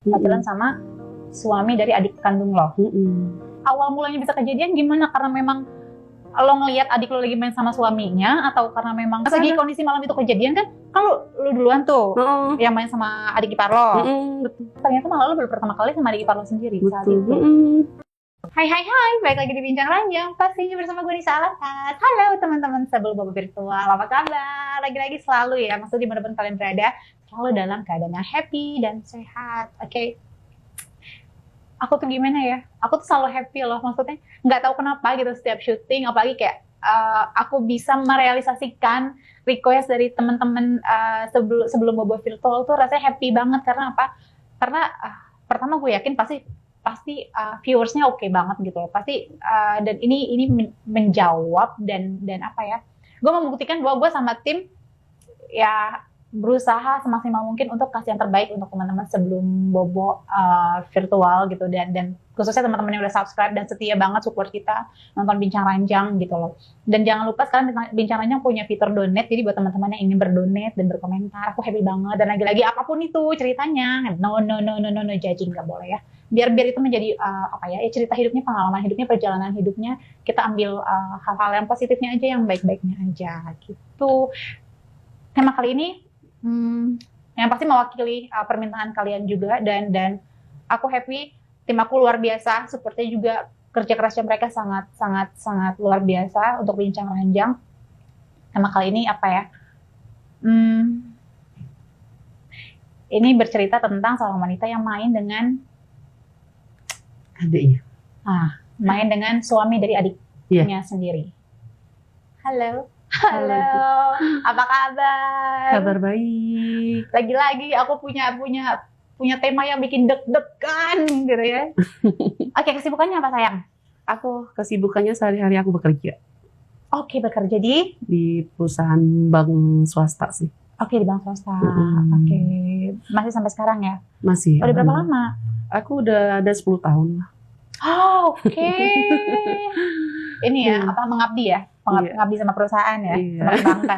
pacaran sama suami dari adik kandung lo. Awal mulanya bisa kejadian gimana? Karena memang lo ngelihat adik lo lagi main sama suaminya, atau karena memang pas lagi kondisi malam itu kejadian kan? Kalau lo duluan tuh yang main sama adik ipar lo, ternyata malah lo baru pertama kali sama adik ipar lo sendiri saat itu. Hai, balik lagi di Bincang Ranjang, pastinya bersama gue Nisa Alatas. Halo teman-teman sebelum Bobo Virtual, apa kabar? Lagi-lagi selalu ya, maksudnya dimanapun kalian berada, selalu dalam keadaan yang happy dan sehat, oke? Aku tuh gimana ya, aku tuh selalu happy loh, maksudnya nggak tahu kenapa gitu setiap syuting, apalagi kayak aku bisa merealisasikan request dari teman-teman sebelum Bobo Virtual tuh rasanya happy banget. Karena apa? Karena pertama gue yakin pasti viewersnya oke banget gitu loh, pasti dan ini menjawab dan apa ya, gue membuktikan bahwa gue sama tim ya berusaha semaksimal mungkin untuk kasih yang terbaik untuk teman-teman sebelum Bobo Virtual gitu, dan khususnya teman-teman yang udah subscribe dan setia banget support kita nonton Bincang Ranjang gitu loh. Dan jangan lupa sekarang Bincang Ranjang punya fitur donate, jadi buat teman-teman yang ingin berdonate dan berkomentar, aku happy banget. Dan lagi-lagi apapun itu ceritanya, no judging, nggak boleh ya, biar itu menjadi cerita hidupnya, pengalaman hidupnya, perjalanan hidupnya, kita ambil hal-hal yang positifnya aja, yang baik-baiknya aja gitu. Tema kali ini yang pasti mewakili permintaan kalian juga, dan aku happy, tim aku luar biasa, supportnya juga, kerja kerasnya mereka sangat luar biasa untuk Bincang Ranjang. Tema kali ini apa ya? Ini bercerita tentang seorang wanita yang main dengan adiknya. Main dengan suami dari adiknya sendiri. Halo, apa kabar? Kabar baik. Lagi-lagi aku punya tema yang bikin deg-degan gitu ya. Oke, kesibukannya apa sayang? Aku kesibukannya sehari-hari aku bekerja. Oke, bekerja di perusahaan bank swasta sih. Oke, di bank swasta. Oke, masih sampai sekarang ya? Masih. Udah berapa lama? Aku udah ada 10 tahun lah. Oke. Ini ya, mengabdi ya? Mengabdi sama perusahaan ya? Sama perbankan.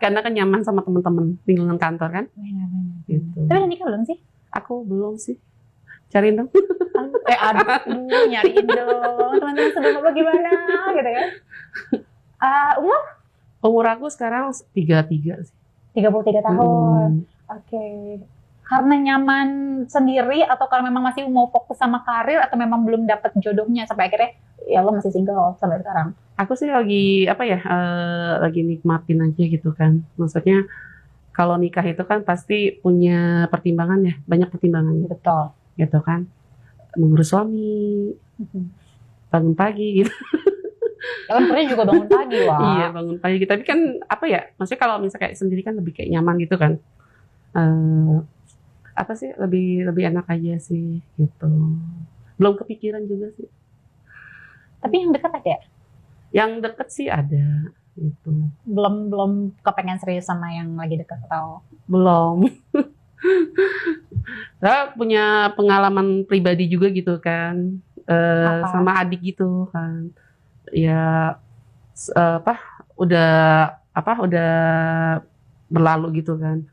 Karena kan nyaman sama teman-teman lingkungan kantor kan? Gitu. Tapi udah nikah belum sih? Aku belum sih. Cariin dong. Aduh, nyariin dong. Teman-teman sebelum apa gimana? Gitu kan? Umur aku sekarang 33 sih. 33 tahun. Oke. Karena nyaman sendiri, atau karena memang masih mau fokus sama karir, atau memang belum dapat jodohnya sampai akhirnya ya lo masih single sampai sekarang? Aku sih lagi lagi nikmatin aja gitu kan. Maksudnya kalau nikah itu kan pasti punya pertimbangan ya, banyak pertimbangannya. Betul. Gitu kan. Mengurus suami, bangun pagi gitu. Ya kan kerja juga bangun pagi, wah. Iya, bangun pagi. Tapi kan maksudnya kalau misalnya kayak sendiri kan lebih kayak nyaman gitu kan. Lebih enak aja sih gitu. Belum kepikiran juga sih. Tapi yang dekat ada? Yang deket sih ada gitu. Belum kepengen serius sama yang lagi dekat atau? Belum. Saya punya pengalaman pribadi juga gitu kan. Sama adik gitu kan. Ya udah berlalu gitu kan.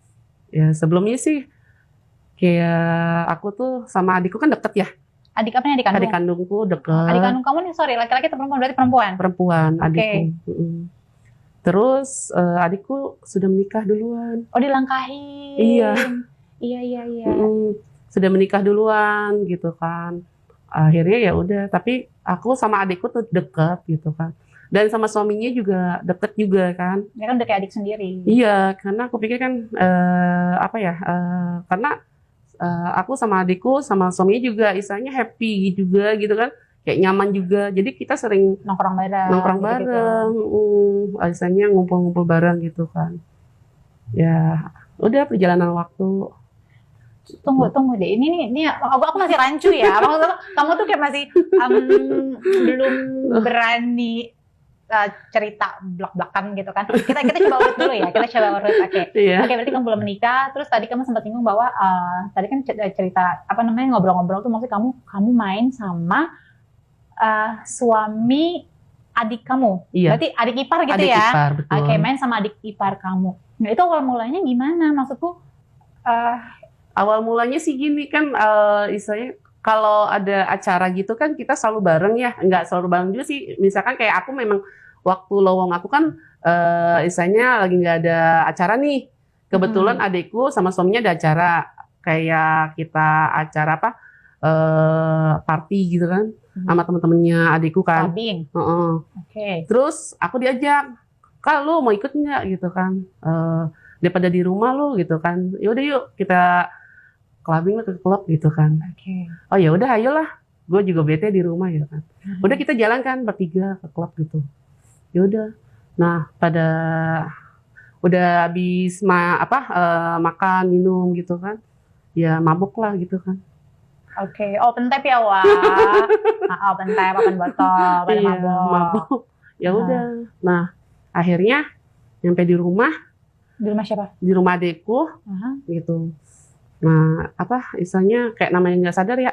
Ya sebelumnya sih kayak aku tuh sama adikku kan deket ya. Adik apa nih? Adik kandung? Adik kandungku deket. Adik kandung kamu nih, sorry, laki-laki atau perempuan? Berarti perempuan? Perempuan, adikku. Okay. Terus adikku sudah menikah duluan. Oh, dilangkahin? Iya. Iya. Sudah menikah duluan gitu kan. Akhirnya ya udah, tapi aku sama adikku tuh deket gitu kan. Dan sama suaminya juga deket juga kan. Ya kan udah kayak adik sendiri. Iya, karena aku pikir kan karena aku sama adikku sama suaminya juga istilahnya happy juga gitu kan, kayak nyaman juga, jadi kita sering nongkrong bareng, istilahnya ngumpul-ngumpul bareng gitu kan. Ya udah perjalanan waktu. Tunggu deh, ini aku masih rancu ya. Maksudnya kamu tuh kayak masih belum berani cerita belak-belakan gitu kan. Kita coba urut dulu ya. Oke, berarti kamu belum menikah. Terus tadi kamu sempat singgung bahwa tadi kan cerita ngobrol-ngobrol tuh maksudnya kamu main sama suami adik kamu. Iya. Berarti adik ipar gitu adik ya. Ipar, betul. Oke, main sama adik ipar kamu. Nah, itu awal mulanya gimana? Maksudku Awal mulanya sih gini kan, istilahnya kalau ada acara gitu kan kita selalu bareng ya, nggak selalu bareng juga sih. Misalkan kayak aku memang waktu lowong aku kan istilahnya lagi nggak ada acara nih. Kebetulan adikku sama suaminya ada acara, kayak kita acara apa, party gitu kan, sama temen-temennya adikku kan. Clubbing. Heeh. Oke. Terus aku diajak, "Kak, lu mau ikut nggak?" gitu kan. Daripada di rumah lu gitu kan. Ya udah yuk kita clubbing lah ke klub gitu kan. Oke. Oh ya udah ayolah. Gue juga bete di rumah gitu kan. Udah kita jalan kan bertiga ke klub gitu. Ya udah. Nah, pada udah habis makan, minum gitu kan. Ya mabuk lah gitu kan. Oke. Open tap ya, Wak. Open tap, open botol, pada Iya, mabok. mabuk. Ya udah. Nah, akhirnya nyampe di rumah Di rumah siapa? di rumah adekku gitu. Nah, istilahnya kayak namanya nggak sadar ya.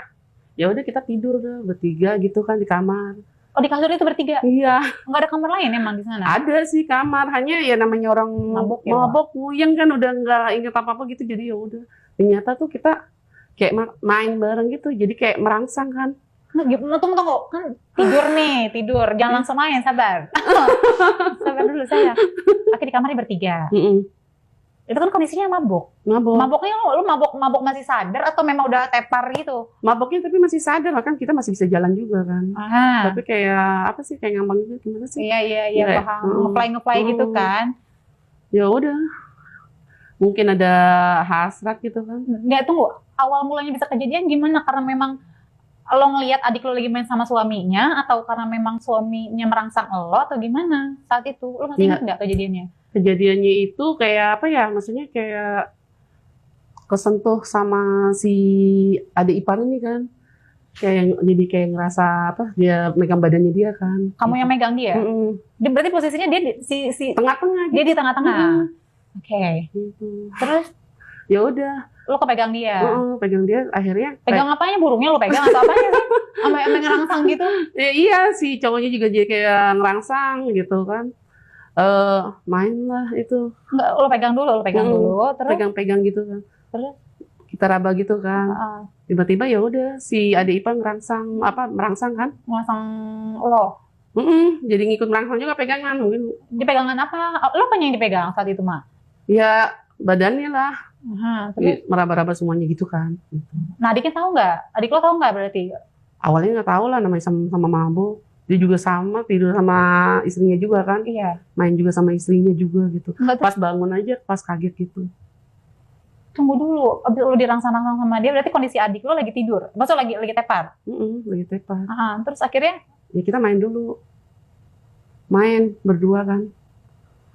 Ya udah kita tidur deh bertiga gitu kan di kamar. Oh, di kasur itu bertiga? Iya, Nggak ada kamar lain emang di sana? ada sih kamar, hanya ya namanya orang Mabuk ya, mabok puyeng kan udah nggak inget apa-apa gitu, jadi ya udah. Ternyata tuh kita kayak main bareng gitu, jadi kayak merangsang kan. Tunggu. Kan tidur. Jangan langsung main, sabar. Sabar dulu, saya. Oke, di kamarnya bertiga. Itu kan kondisinya mabuk. Mabok. Mabuknya lu mabuk masih sadar atau memang udah tepar gitu? Maboknya tapi masih sadar kan, kita masih bisa jalan juga kan. Tapi kayak apa sih, kayak ngambang gitu gimana sih? Iya, Iya, paham. Nge-fly gitu kan. Ya udah. Mungkin ada hasrat gitu kan. Nggak, tunggu. Awal mulanya bisa kejadian gimana? Karena memang lo ngelihat adik lo lagi main sama suaminya, atau karena memang suaminya merangsang lo, atau gimana saat itu? Lo masih ingat nggak kejadiannya? Kejadiannya itu kayak apa ya? Maksudnya kayak kesentuh sama si adik ipar ini kan. Jadi kayak ngerasa dia megang badannya dia kan. Kamu yang megang dia? Berarti posisinya dia Tengah-tengah. Dia di tengah-tengah. Oke. Gitu. Terus ya udah. lo kepegang dia? Pegang dia akhirnya. Pegang apanya? Burungnya lo pegang atau apanya sih? Sampai ngerangsang gitu? Ya, iya si cowoknya juga jadi kayak ngerangsang gitu kan. Main lah itu. Enggak, lo pegang dulu, terus Pegang-pegang gitu kan. Terus kita raba gitu kan. Tiba-tiba ya udah si adik ipar merangsang kan. ngasang lo. Jadi ngikut merangsang juga pegangan mungkin. Dipegangan apa? Lo kan yang dipegang saat itu, Mak? Ya badannya lah. Terus Meraba-raba semuanya gitu kan. nah, adiknya tahu nggak? Adik lo tahu nggak berarti? Awalnya nggak tahu lah namanya sama mabuk. Dia juga sama tidur sama istrinya juga kan. Iya. Main juga sama istrinya juga gitu. Enggak, Pas bangun aja pas kaget gitu. tunggu dulu. Abis lo dirangsang-rangsang sama dia, berarti kondisi adik lo lagi tidur. Maksudnya lagi tepar. Lagi tepar. Terus akhirnya Ya kita main dulu. Main berdua kan.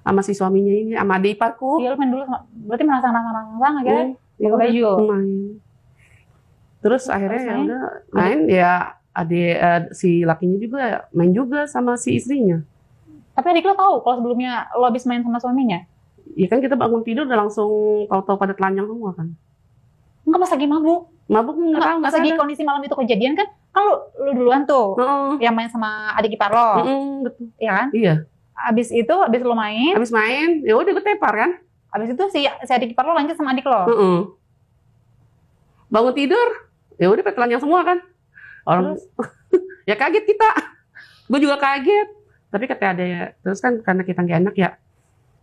Sama si suaminya ini, sama adik iparku. iya, lo main dulu berarti merangsang akhirnya Ya buka udah, baju. main. Terus akhirnya ya udah main ya si lakinya juga main juga sama si istrinya. Tapi adik lo tahu kalau sebelumnya lo habis main sama suaminya? Ya kan kita bangun tidur udah langsung tahu-tahu pada telanjang semua kan. Enggak, pas lagi mabuk. Mabuk nggak tahu, Pas nggak lagi sadar. kondisi malam itu kejadian kan lo duluan tuh yang main sama adik ipar lo, Betul. ya kan? Iya. Abis lo main, Habis main, ya udah gue tepar kan. abis itu si adik ipar lo lanjut sama adik lo. Bangun tidur, ya udah pada telanjang semua kan. Orang ya kaget kita. Gue juga kaget. Tapi kata ada ya, terus kan karena kita nggak enak ya.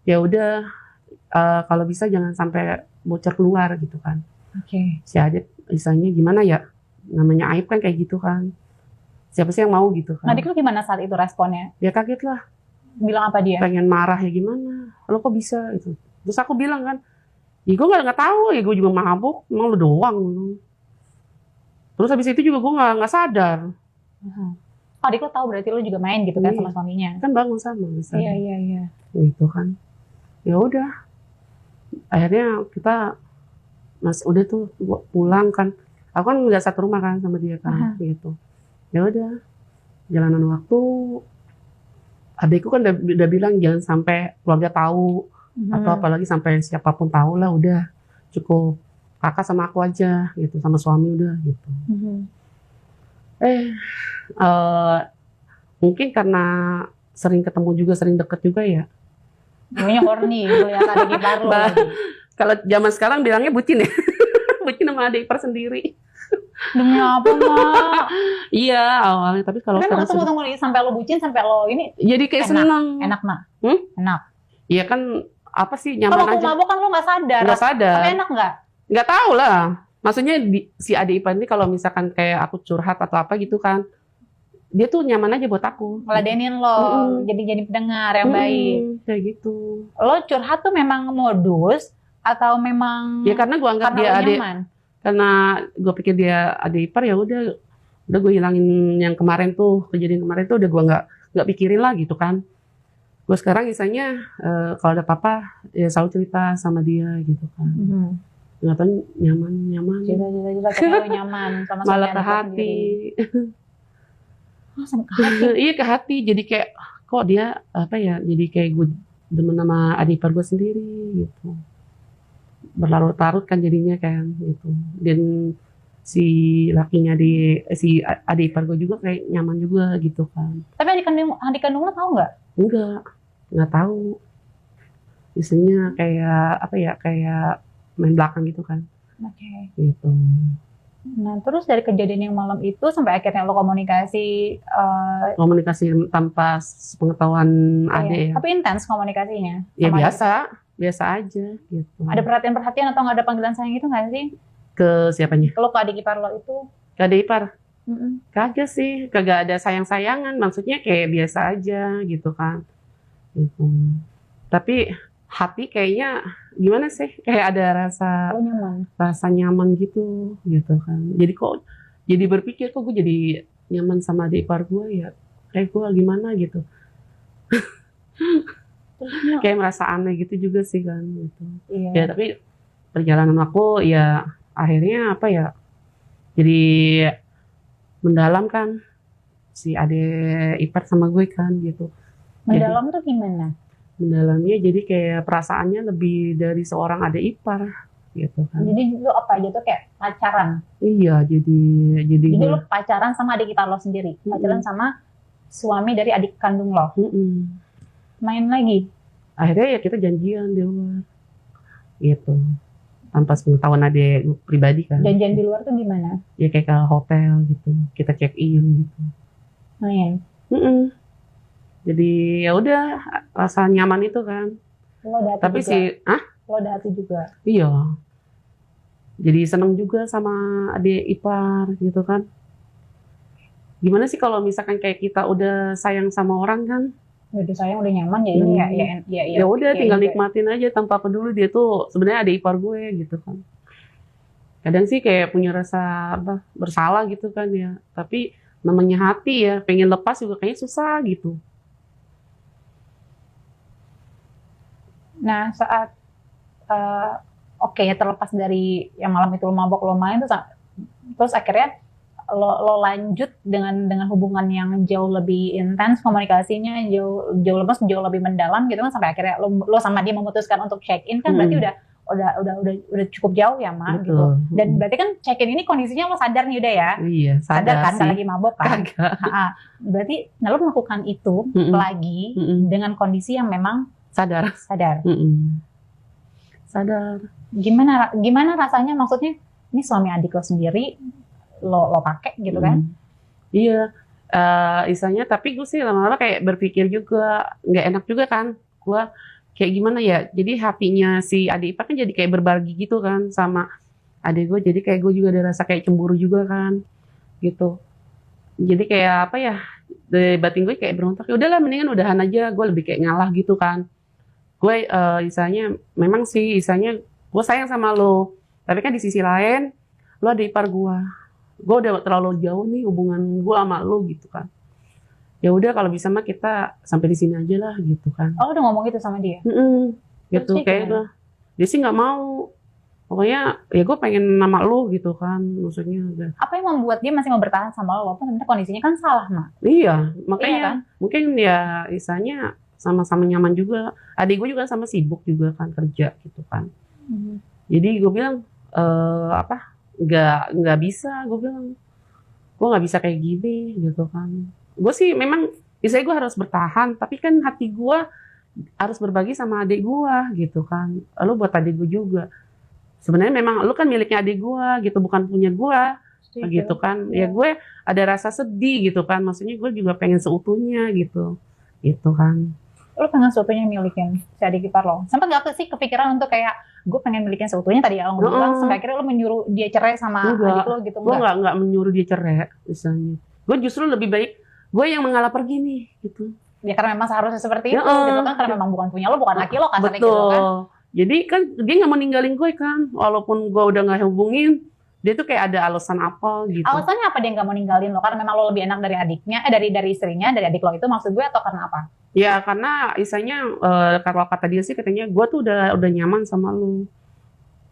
Ya udah kalau bisa jangan sampai bocor keluar gitu kan. Oke. Si Adit istilahnya gimana ya? Namanya aib kan kayak gitu kan. Siapa sih yang mau gitu kan? Adik lo gimana saat itu responnya? Ya kaget lah. Bilang apa dia? Pengen marah ya gimana? Lo kok bisa gitu? Terus aku bilang kan, ya gue nggak tahu ya, gue juga mabuk, emang lo doang. Terus habis itu juga gue nggak sadar. Adik lo tahu berarti lo juga main gitu kan sama suaminya? Kan bangun sama misalnya. Iya. Gitu kan. Ya udah. Akhirnya kita udah tuh pulang kan. Aku kan nggak satu rumah kan sama dia kan, gitu. Ya udah. Jalanan waktu, adikku kan udah bilang jangan sampai keluarga tahu atau apalagi sampai siapapun tahu lah, udah cukup kakak sama aku aja gitu, sama suami udah gitu. Mungkin karena sering ketemu juga, sering deket juga ya. Namanya horny, lihat adik ipar lo. Kalau zaman sekarang bilangnya bucin ya. bucin sama adik ipar sendiri. Demi apa, Mak? Iya awalnya, tapi kalau Tapi sekarang tunggu sampai lo bucin, sampai lo ini jadi kayak enak. seneng. Enak, Mak? Hmm? Enak. Iya kan, apa sih, Kalau nyaman aku aja. mabok kan lo nggak sadar. Nggak sadar. Tapi enak nggak? Nggak tahu lah. Maksudnya si adik ipar ini kalau misalkan kayak aku curhat atau apa gitu kan, dia tuh nyaman aja buat aku. Ngeladenin lo, jadi pendengar yang baik. Kayak gitu. Lo curhat tuh memang modus atau memang Ya karena gue anggap karena dia lo adik, nyaman? karena gue pikir dia adik ipar, ya udah gue hilangin yang kemarin tuh, kejadian kemarin tuh udah gue nggak pikirin lah gitu kan. Gue sekarang misalnya kalau ada apa-apa ya selalu cerita sama dia gitu kan. Nggak tahu nyaman. Cerita kayak lo nyaman sama Malah suami ke adik lo hati. sendiri. Oh, sampai ke hati. Iya ke hati, jadi kayak kok dia apa ya, jadi kayak gue demen sama adik ipar gue sendiri gitu, berlarut-larut kan jadinya kan gitu. Dan si lakinya si adik ipar gue juga kayak nyaman juga gitu kan. Tapi adik kandung lo tahu nggak? Nggak tahu, isinya kayak apa ya, kayak main belakang gitu kan. Oke. Gitu. Nah, terus dari kejadian yang malam itu sampai akhirnya lo komunikasi, Komunikasi tanpa pengetahuan adik ya. tapi intens komunikasinya. Ya sama biasa aja gitu. Ada perhatian atau nggak ada panggilan sayang itu nggak sih? Ke siapanya? Lo ke adik ipar lo itu? Ke adik ipar? Kagak sih, kagak ada sayang-sayangan. Maksudnya kayak biasa aja gitu kan. Gitu. Tapi hati kayaknya gimana sih? Kayak ada rasa nyaman gitu kan. Jadi kok jadi berpikir kok gue jadi nyaman sama adik ipar gue ya. Kayak gue gimana gitu. Kayak merasa aneh gitu juga sih kan gitu. Iya. Ya tapi perjalanan aku ya akhirnya apa ya, jadi mendalam kan si adik ipar sama gue kan gitu. Mendalam tuh gimana? Mendalamnya jadi kayak perasaannya lebih dari seorang adik ipar gitu kan. Jadi lu apa aja tuh kayak pacaran? Iya, jadi Jadi lu pacaran sama adik ipar lo sendiri, pacaran sama suami dari adik kandung lo. Main lagi? Akhirnya ya kita janjian di luar gitu, tanpa pengetahuan adik pribadi kan. Janjian di luar tuh gimana? Ya kayak ke hotel gitu, kita check in gitu. Main? Jadi ya udah rasa nyaman itu kan. Lo ada hati tapi juga? Lo ada hati juga? Iya. Jadi seneng juga sama adik ipar gitu kan. Gimana sih kalau misalkan kayak kita udah sayang sama orang kan? Udah sayang, udah nyaman ya ini ya udah tinggal nikmatin aja tanpa peduli dia tuh sebenarnya adik ipar gue gitu kan. Kadang sih kayak punya rasa bersalah gitu kan ya. Tapi namanya hati ya, pengen lepas juga kayaknya susah gitu. Nah saat ya terlepas dari yang malam itu lo mabok, lo main terus akhirnya lo lanjut dengan hubungan yang jauh lebih intens, komunikasinya jauh lebih mendalam gitu kan, sampai akhirnya lo sama dia memutuskan untuk check in kan. Berarti udah cukup jauh ya, Mak, gitu. Dan berarti kan check in ini kondisinya lo sadar nih udah ya? Iya, sadar kan, sih. gak lagi mabok kan? Berarti lo melakukan itu lagi dengan kondisi yang memang sadar. Gimana rasanya, maksudnya ini suami adik lo sendiri lo pakai gitu kan? Iya, istilahnya. Tapi gue sih lama-lama kayak berpikir juga nggak enak juga kan. Gue kayak gimana ya? Jadi hatinya si adik ipar kan jadi kayak berbagi gitu kan sama adik gue. Jadi kayak gue juga ada rasa kayak cemburu juga kan, gitu. Jadi kayak apa ya? Dari batin gue kayak berontak. Ya udahlah, mendingan udahan aja. Gue lebih kayak ngalah gitu kan. Gue istilahnya memang sih istilahnya gue sayang sama lo. Tapi kan di sisi lain lo adik ipar gue udah terlalu jauh nih hubungan gue sama lo gitu kan. Ya udah kalau bisa mah kita sampai di sini aja lah gitu kan. Oh, udah ngomong gitu sama dia? Gitu kayak dia sih nggak mau. Pokoknya ya gue pengen nama lo gitu kan, maksudnya udah. Apa yang membuat dia masih mau bertahan sama lo walaupun sebenarnya kondisinya kan salah, Mak? Iya, makanya iya kan? Mungkin ya istilahnya sama-sama nyaman juga. Adik gue juga sama sibuk juga kan, kerja gitu kan. Jadi gue bilang nggak bisa, gue bilang gue nggak bisa kayak gini gitu kan. Gue sih memang biasanya gue harus bertahan, tapi kan hati gue harus berbagi sama adik gue gitu kan. Lalu buat adik gue juga sebenarnya memang lu kan miliknya adik gua gitu, bukan punya gua gitu kan. Ya gue ada rasa sedih gitu kan, maksudnya gue juga pengen seutuhnya gitu kan. Lu pengen seutuhnya milikin si adik ipar lo. Sampai nggak sih kepikiran untuk kayak gue pengen milikin seutuhnya tadi ya lo bilang, sampai akhirnya lo menyuruh dia cerai sama adik lo gitu? Gue nggak menyuruh dia cerai misalnya. Gue justru lebih baik gue yang mengalah pergi nih gitu. Ya karena memang seharusnya seperti itu gitu kan, karena memang bukan punya lo, bukan laki lo kasarnya gitu kan. Jadi kan dia nggak mau ninggalin gue kan, walaupun gue udah nggak hubungin, dia tuh kayak ada alasan apa gitu. Alasannya apa dia nggak mau ninggalin lo? Karena memang lo lebih enak dari adiknya, dari istrinya, dari adik lo itu maksud gue, atau karena apa? Ya karena isanya kalau kata dia sih katanya gue tuh udah nyaman sama lu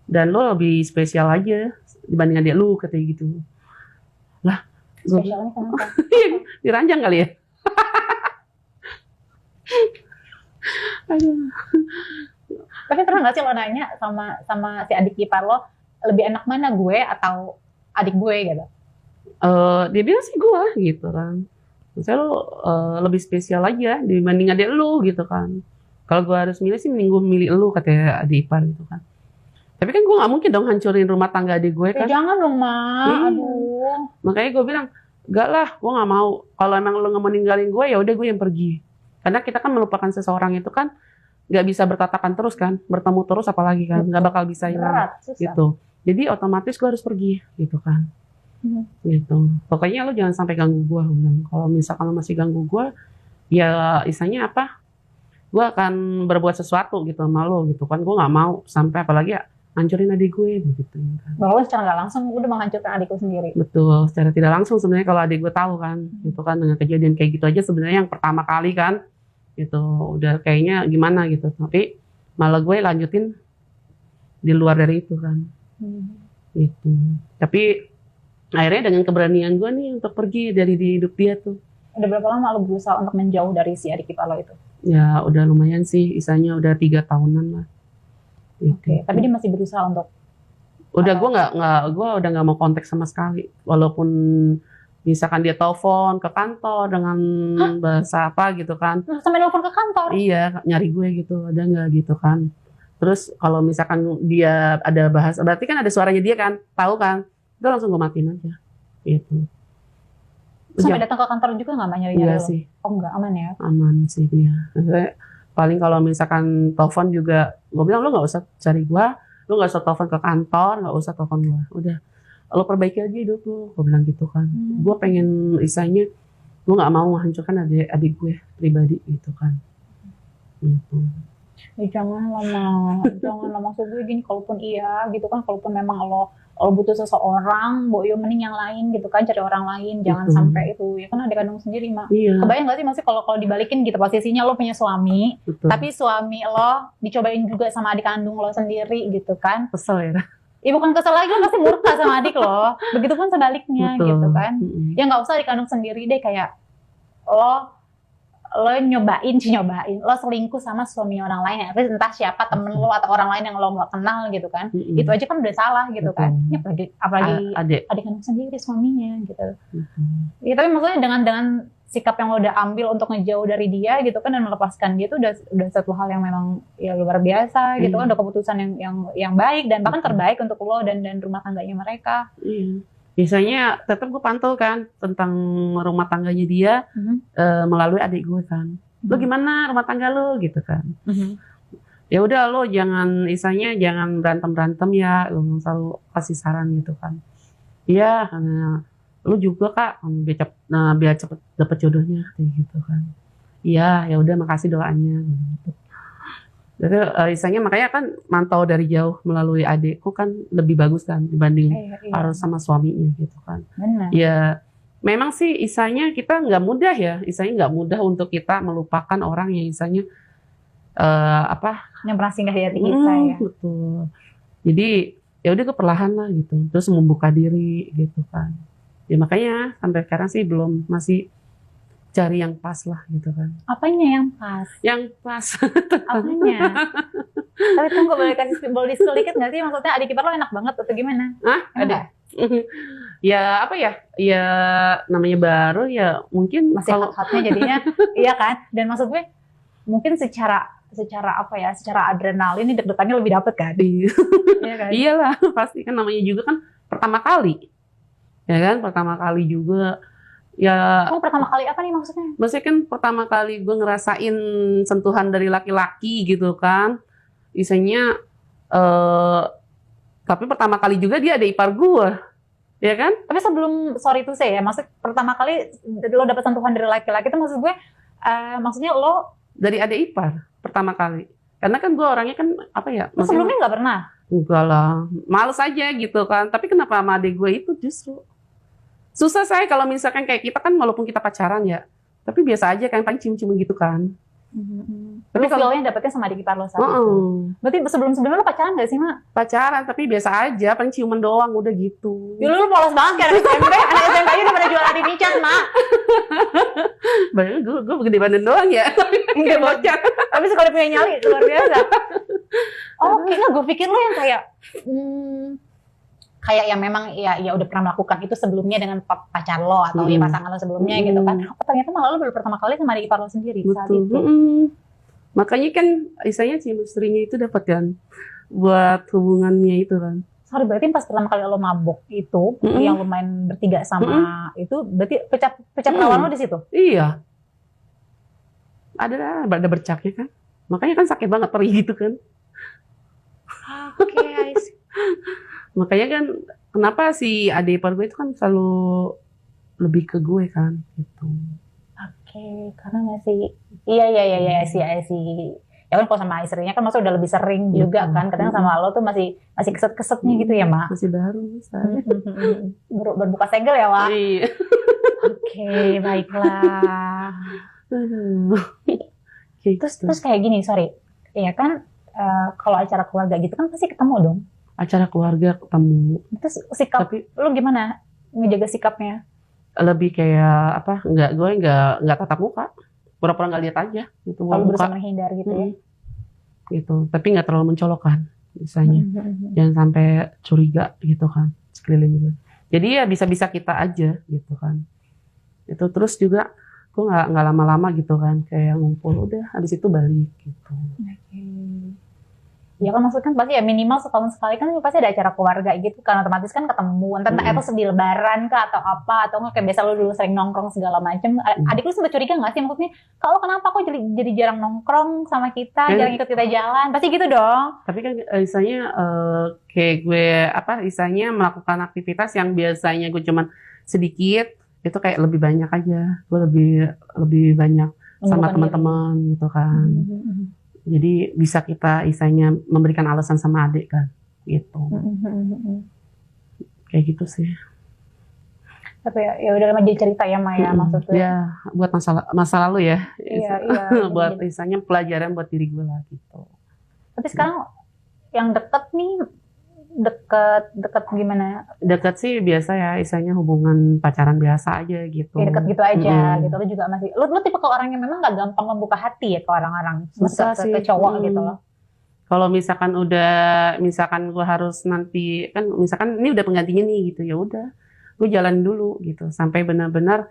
dan lo lebih spesial aja dibanding adik lu katanya gitu. Lah, spesialnya kenapa? Diranjang kali ya. Aduh. Tapi pernah nggak sih lo nanya sama si adik ipar lo, lebih enak mana gue atau adik gue gitu? Dia bilang sih gue gitu kan. Maksudnya lo lebih spesial aja dibanding adik lu gitu kan. Kalau gue harus milih sih mending gue milih lu katanya adik ipar gitu kan. Tapi kan gue nggak mungkin dong hancurin rumah tangga adik gue kan. Jangan dong Ma, aduh. Makanya gue bilang enggak lah, gue nggak mau. Kalau emang lo nggak mau ninggalin gue ya udah gue yang pergi. Karena kita kan melupakan seseorang itu kan nggak bisa bertatakan terus kan, bertemu terus apalagi kan, nggak bakal bisa hilang gitu. Jadi otomatis gue harus pergi gitu kan. Gitu. Pokoknya lo jangan sampai ganggu gue. Kalau misalkan lo masih ganggu gue, ya istilahnya apa? Gue akan berbuat sesuatu gitu sama lo gitu kan. Gue nggak mau sampai apalagi ya hancurin adik gue begitu. Kan. Bahwa secara nggak langsung gue udah menghancurkan adikku sendiri. Betul, secara tidak langsung sebenarnya kalau adik gue tahu kan, gitu kan dengan kejadian kayak gitu aja sebenarnya yang pertama kali kan, gitu udah kayaknya gimana gitu. Tapi malah gue lanjutin di luar dari itu kan. Gitu. Tapi akhirnya dengan keberanian gue nih untuk pergi dari hidup dia tuh. Udah berapa lama lo berusaha untuk menjauh dari si adik ipar lo itu? Ya udah lumayan sih, isanya udah 3 tahunan lah. Gitu. Oke, tapi dia masih berusaha untuk. Udah gue udah nggak mau kontak sama sekali, walaupun misalkan dia telepon ke kantor dengan bahasa apa gitu kan. Sampai telepon ke kantor? Iya, nyari gue gitu, ada nggak gitu kan. Terus kalau misalkan dia ada bahasa, berarti kan ada suaranya dia kan, tahu kan, itu langsung gue matiin aja, gitu. Sampai datang ke kantor juga nggak nyari-nyari iya lo? Sih. Oh enggak, aman ya? Aman sih dia. Maksudnya, paling kalau misalkan telepon juga, gue bilang lo nggak usah cari gue, lo nggak usah telepon ke kantor, nggak usah telepon gue, udah lo perbaiki aja hidup lo, gue bilang gitu kan. Gue pengen isanya, gue nggak mau menghancurkan adik gue pribadi gitu kan. Gitu. Ya jangan lama maksud gue gini, kalaupun iya gitu kan, kalaupun memang lo butuh seseorang, yo mending yang lain gitu kan, cari orang lain, jangan sampai itu ya kan adik kandung sendiri Mak. Iya. Kebayang gak sih masih kalau dibalikin gitu posisinya, lo punya suami, betul. Tapi suami lo dicobain juga sama adik kandung lo sendiri gitu kan? Kesel ya? Ya bukan kesel lagi, lo pasti murka sama adik lo. Begitu pun sebaliknya gitu kan. Ya nggak usah adik kandung sendiri deh, kayak lo nyobain, lo selingkuh sama suami orang lain, entah siapa temen lo atau orang lain yang lo nggak kenal gitu kan, itu aja kan udah salah gitu kan. Ya, apalagi adik kandung sendiri suaminya gitu. Ya tapi maksudnya dengan sikap yang lo udah ambil untuk ngejauh dari dia gitu kan dan melepaskan dia itu udah satu hal yang memang ya luar biasa gitu kan, udah keputusan yang baik dan bahkan terbaik untuk lo dan rumah tangganya mereka. Biasanya tetap gue pantau kan tentang rumah tangganya dia melalui adik gue kan. Lo gimana rumah tangga lo gitu kan. Ya udah lo jangan berantem ya, lo selalu kasih saran gitu kan. Iya, lo juga Kak biar cepet dapet jodohnya kayak gitu kan. Iya, ya udah makasih doanya gitu. Jadi istilahnya makanya kan mantau dari jauh melalui adikku kan lebih bagus kan dibanding harus sama suaminya gitu kan. Benar. Ya memang sih istilahnya kita nggak mudah ya, istilahnya nggak mudah untuk kita melupakan orang yang istilahnya yang pernah singgah di hati kita ya. Betul. Jadi ya udah perlahan lah gitu, terus membuka diri gitu kan. Ya makanya sampai sekarang sih masih cari yang pas lah gitu kan. Apanya yang pas? Yang pas. Apanya? Tapi tunggu, boleh sedikit nggak sih? Maksudnya adik ipar lo enak banget atau gimana? Ada. Ya apa ya? Ya namanya baru ya mungkin masih hot-hotnya jadinya, iya kan? Dan maksud gue mungkin secara secara apa ya, secara adrenalin ini deg-degannya lebih dapet kan? Iya. Iya kan? Iyalah, pasti kan namanya juga kan pertama kali. Ya kan, pertama kali juga. Ya, Oh, pertama kali apa nih maksudnya? maksudnya kan pertama kali gue ngerasain sentuhan dari laki-laki gitu kan. Isanya, tapi pertama kali juga dia ada ipar gue. Ya kan? Tapi sebelum, sorry itu saya ya, maksud pertama kali lo dapet sentuhan dari laki-laki itu maksud gue, maksudnya lo Dari adik ipar, pertama kali. Karena kan gue orangnya kan, apa ya, maksudnya, sebelumnya nggak pernah? enggak lah, males aja gitu kan. Tapi kenapa sama adik gue itu justru susah saya kalau misalkan kayak kita kan walaupun kita pacaran ya, tapi biasa aja kan paling cium-cium gitu kan. Tapi Tapi kalau feel-nya dapetnya sama adik ipar lo saat itu. Heeh, Berarti sebelum-sebelumnya lo pacaran gak sih, Mak? pacaran tapi biasa aja, paling ciuman doang udah gitu. Ya lu polos banget kayak anak SMP. Anak SMP aja udah pada jualan di Micat, Mak. Padahal gue gede badan doang ya, tapi kayak bocah. Tapi sekali punya nyali, luar biasa. Oh, kayaknya gue pikir lo yang kayak kayak yang memang ya udah pernah melakukan itu sebelumnya dengan pacar lo atau ya pasangan lo sebelumnya gitu kan. Oh, ternyata malah lo baru pertama kali sama adik ipar lo sendiri saat Betul. itu. Makanya kan istilahnya chemistry-nya itu dapat kan buat hubungannya itu kan. Sorry, berarti pas pertama kali lo mabok itu, yang lo main bertiga sama itu, berarti pecah perawan lo di situ? Iya. Ada bercaknya kan. Makanya kan sakit banget perih gitu kan. Oke, I see. Makanya kan kenapa si adik ipar gue itu kan selalu lebih ke gue kan gitu. Oke, karena masih, iya sih. Ya kan kalau sama istrinya kan masa udah lebih sering juga kan. Kadang sama lo tuh masih keset-kesetnya gitu ya, Mak. Masih baru saya. Berbuka segel ya, Wak. Iya. Oke, baiklah. Terus kayak gini, sorry. Ya kan, kalau acara keluarga gitu kan pasti ketemu dong. Acara keluarga ketemu. Terus sikap Tapi lu gimana ngejaga sikapnya? lebih kayak apa? Gue nggak tatap muka. Pura-pura nggak lihat aja gitu. Kalau Muka. berusaha menghindar gitu ya. Gitu. Tapi nggak terlalu mencolokkan misalnya. Jangan sampai curiga gitu kan sekeliling gue. Jadi ya bisa-bisa kita aja gitu kan. Itu terus juga gue nggak lama-lama gitu kan kayak ngumpul udah habis itu balik gitu. Ya kan maksudnya kan pasti ya minimal setahun sekali kan pasti ada acara keluarga gitu kan otomatis kan ketemu entah itu sedih lebaran kah atau apa atau nggak kayak biasa lu dulu sering nongkrong segala macem. Adik lu sempat curiga nggak sih maksudnya kalau kenapa kok jadi jarang nongkrong sama kita, jarang ikut kita jalan, pasti gitu dong. Tapi kan misalnya kayak gue apa misalnya melakukan aktivitas yang biasanya gue cuman sedikit itu kayak lebih banyak aja. Gue lebih banyak sama teman-teman gitu kan. Jadi bisa kita isanya memberikan alasan sama adik kan, gitu. Kayak gitu sih. Tapi ya udah lama jadi cerita ya Maya maksudnya. Ya buat masa lalu ya. Iya. Buat isanya pelajaran buat diri gue lah gitu. Tapi sekarang yang deket gimana? Deket sih biasa ya, isanya hubungan pacaran biasa aja gitu. Ya deket gitu aja, gitu. Lu juga masih, lu tipe ke orang yang memang gak gampang membuka hati ya ke orang-orang, ke cowok gitu loh. Kalau misalkan gue harus nanti kan, misalkan ini udah penggantinya nih gitu, ya udah, gue jalan dulu gitu, sampai benar-benar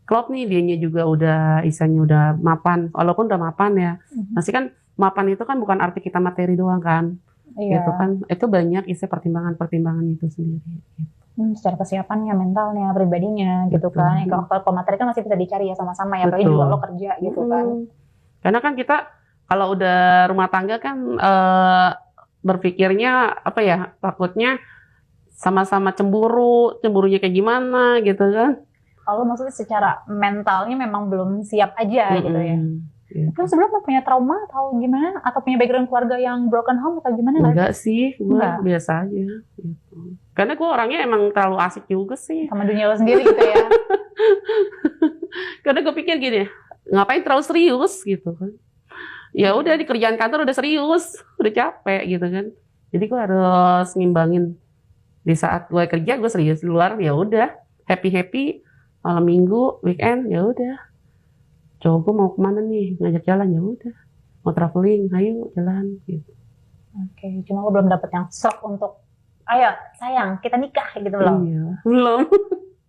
klop nih dianya juga udah isanya udah mapan, walaupun udah mapan ya, masih kan mapan itu kan bukan arti kita materi doang kan. Gitu kan, itu banyak isi pertimbangan itu sendiri. Gitu. Secara kesiapannya, mentalnya, pribadinya, gitu kan. Kalau materi kan masih bisa dicari ya sama-sama ya, apalagi juga lo kerja gitu kan. Karena kan kita kalau udah rumah tangga kan berpikirnya apa ya, takutnya sama-sama cemburunya kayak gimana gitu kan. Kalau maksudnya secara mentalnya memang belum siap aja gitu ya. Kan sebelumnya punya trauma atau gimana? Atau punya background keluarga yang broken home atau gimana? Enggak sih, gue biasa aja gitu. Karena gue orangnya emang terlalu asik juga sih. Sama dunia lo sendiri gitu ya? Karena gue pikir gini, ngapain terlalu serius gitu kan. Ya udah di kerjaan kantor udah serius, udah capek gitu kan. Jadi gue harus ngimbangin. Di saat gue kerja gue serius, di luar ya udah happy malam minggu, weekend ya udah. Cowok gue mau kemana nih, ngajak jalan ya udah, mau traveling, ayo jalan gitu. Oke, cuma gue belum dapet yang shock untuk, ayo sayang kita nikah gitu belum? Iya, belum.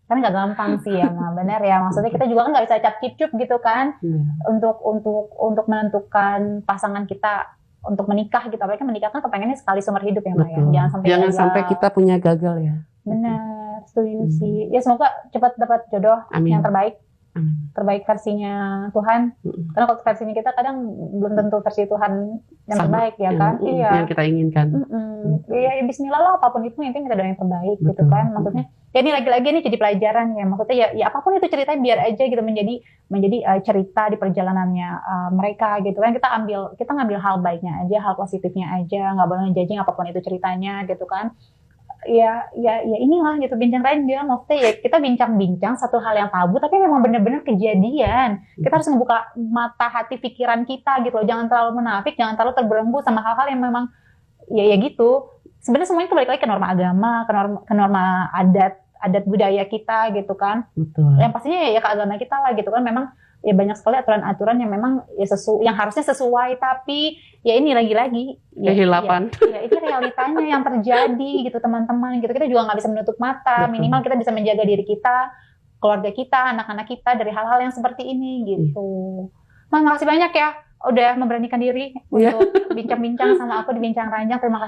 Kan nggak gampang sih ya, Ma. Benar ya. Maksudnya kita juga kan nggak bisa cap-cip gitu kan, untuk menentukan pasangan kita untuk menikah gitu. Apalagi kan menikah kan kepengennya sekali seumur hidup ya, Ma ya. Betul. Jangan gagal. sampai kita punya gagal ya. Benar, setuju sih. Ya semoga cepat dapat jodoh Amin. yang terbaik. Amin. Terbaik versinya Tuhan. Karena kalau versinya kita kadang belum tentu versi Tuhan yang terbaik ya kan. Iya. Yang kita inginkan. Ya Bismillah lah, apapun itu intinya kita doain yang terbaik. Betul. Gitu kan. Maksudnya ya ini lagi-lagi nih jadi pelajaran ya. Maksudnya ya apapun itu ceritanya biar aja gitu menjadi cerita di perjalanannya mereka gitu kan. Kita ngambil hal baiknya aja, hal positifnya aja, nggak boleh ngejudging apapun itu ceritanya gitu kan. Ya inilah gitu bincang ranjang, maksudnya ya kita bincang-bincang satu hal yang tabu tapi memang benar-benar kejadian. Kita harus membuka mata hati pikiran kita gitu loh, jangan terlalu munafik, jangan terlalu terbelenggu sama hal-hal yang memang ya gitu. Sebenarnya semuanya itu balik lagi ke norma agama, ke norma adat budaya kita gitu kan. Betul. Yang pastinya ya ke agama kita lah gitu kan. Memang ya banyak sekali aturan-aturan yang memang ya yang harusnya sesuai, tapi ya ini lagi-lagi kehilapan. Ya ini realitanya yang terjadi gitu teman-teman gitu. Kita juga nggak bisa menutup mata. Betul. Minimal kita bisa menjaga diri kita, keluarga kita, anak-anak kita dari hal-hal yang seperti ini gitu. Makasih banyak ya udah memberanikan diri untuk bincang-bincang sama aku di Bincang Ranjang. Terima kasih.